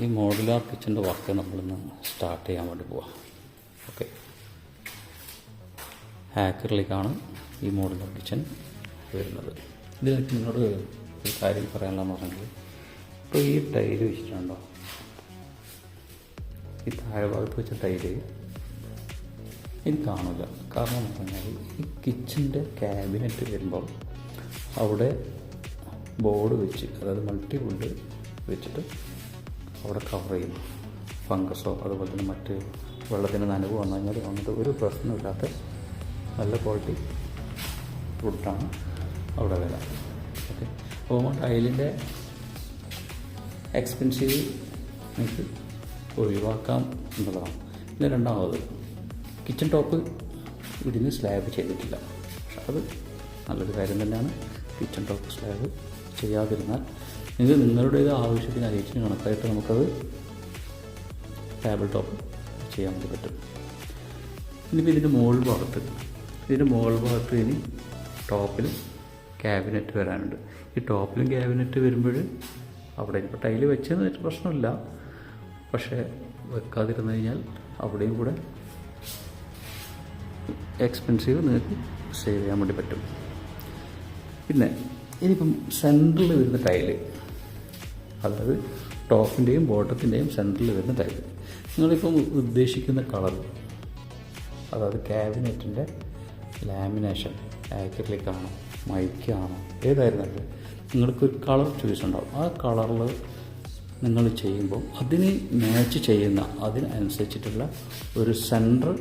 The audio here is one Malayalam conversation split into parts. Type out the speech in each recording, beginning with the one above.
ഈ മോഡുലാർ കിച്ചൻ്റെ വർക്ക് നമ്മളിന്ന് സ്റ്റാർട്ട് ചെയ്യാൻ വേണ്ടി പോവാം. ഓക്കെ, ഹാക്കറിലേക്കാണ് ഈ മോഡുലാർ കിച്ചൻ വരുന്നത്. ഇത് നിങ്ങളോട് ഒരു കാര്യം പറയാനുള്ളതെന്ന് പറഞ്ഞാൽ, ഇപ്പോൾ ഈ ടൈല് വെച്ചിട്ടുണ്ടോ, ഈ താഴെ ഭാഗത്ത് വെച്ച ടൈല് എനിക്ക് കാണില്ല. കാരണം എന്ന് പറഞ്ഞാൽ ഈ കിച്ചൻ്റെ ക്യാബിനറ്റ് വരുമ്പോൾ അവിടെ ബോർഡ് വെച്ച്, അതായത് മൾട്ടിവുഡ് വെച്ചിട്ട് അവിടെ കവർ ചെയ്യും. ഫംഗസോ അതുപോലെ തന്നെ മറ്റ് വെള്ളത്തിൻ്റെ നനവ് വന്നു കഴിഞ്ഞാൽ അങ്ങനത്തെ ഒരു പ്രശ്നമില്ലാത്ത നല്ല ക്വാളിറ്റി വുഡാണ് അവിടെ വില. ഓക്കെ, അപ്പോൾ ടൈലിൻ്റെ എക്സ്പെൻസീവ് നമുക്ക് ഒഴിവാക്കാം എന്നുള്ളതാണ്. പിന്നെ രണ്ടാമത്, കിച്ചൺ ടോപ്പ് ഇതിന് സ്ലാബ് ചെയ്തിട്ടില്ല. പക്ഷെ അത് നല്ലൊരു കാര്യം തന്നെയാണ്. കിച്ചൺ ടോപ്പ് സ്ലാബ് ചെയ്യാതിരുന്നാൽ നിങ്ങളുടെ ആവശ്യത്തിന് അരിച്ചിന് കണക്കായിട്ട് നമുക്കത് ടേബിൾ ടോപ്പ് ചെയ്യാൻ വേണ്ടി പറ്റും. ഇനിയിപ്പോൾ ഇതിൻ്റെ മുകൾ ഭാഗത്ത് ഇനി ടോപ്പിലും ക്യാബിനറ്റ് വരാനുണ്ട്. ഈ ടോപ്പിലും ക്യാബിനറ്റ് വരുമ്പോൾ അവിടെ ഇപ്പോൾ ടൈല് വെച്ചെന്ന് വെച്ചാൽ പ്രശ്നമില്ല. പക്ഷേ വെക്കാതിരുന്നു കഴിഞ്ഞാൽ അവിടെയും കൂടെ എക്സ്പെൻസീവ് നിങ്ങൾക്ക് സേവ് ചെയ്യാൻ വേണ്ടി പറ്റും. പിന്നെ ഇനിയിപ്പം സെൻറ്ററിൽ വരുന്ന ടൈല്, അതായത് ടോപ്പിൻ്റെയും ബോട്ടത്തിൻ്റെയും സെൻറ്ററിൽ വരുന്ന ടൈല്, നിങ്ങളിപ്പം ഉദ്ദേശിക്കുന്ന കളർ, അതായത് ക്യാബിനറ്റിൻ്റെ ലാമിനേഷൻ ആക്രിലിക്കാണോ മൈക്കാണോ ഏതായിരുന്നാലും നിങ്ങൾക്കൊരു കളർ ചോയ്സ് ഉണ്ടാവും. ആ കളറിൽ നിങ്ങൾ ചെയ്യുമ്പോൾ അതിന് മാച്ച് ചെയ്യുന്ന, അതിനനുസരിച്ചിട്ടുള്ള ഒരു സെൻറ്റർ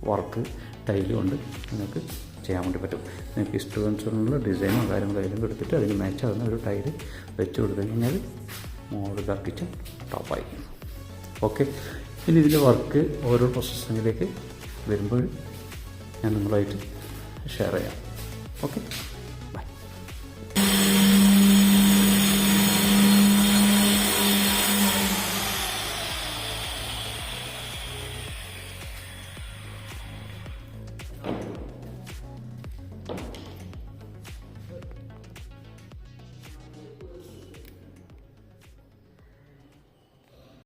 വർക്ക് ടൈല് കൊണ്ട് നിങ്ങൾക്ക് ചെയ്യാൻ വേണ്ടി പറ്റും. നിങ്ങൾക്ക് ഇഷ്ടമനുസരിച്ചുള്ള ഡിസൈനോ കാര്യങ്ങളോ എല്ലാം എടുത്തിട്ട് അതിന് മാച്ച് ആകുന്ന ഒരു ടൈല് വെച്ച് കൊടുത്തു കഴിഞ്ഞാൽ മോഡുലാർ കിച്ചൺ ടോപ്പായി. ഓക്കെ, ഇനി ഇതിൻ്റെ വർക്ക് ഓരോ പ്രോസസ്സിങ്ങിലേക്ക് വരുമ്പോൾ ഞാൻ നിങ്ങളുമായിട്ട് ഷെയർ ചെയ്യാം. ഓക്കെ.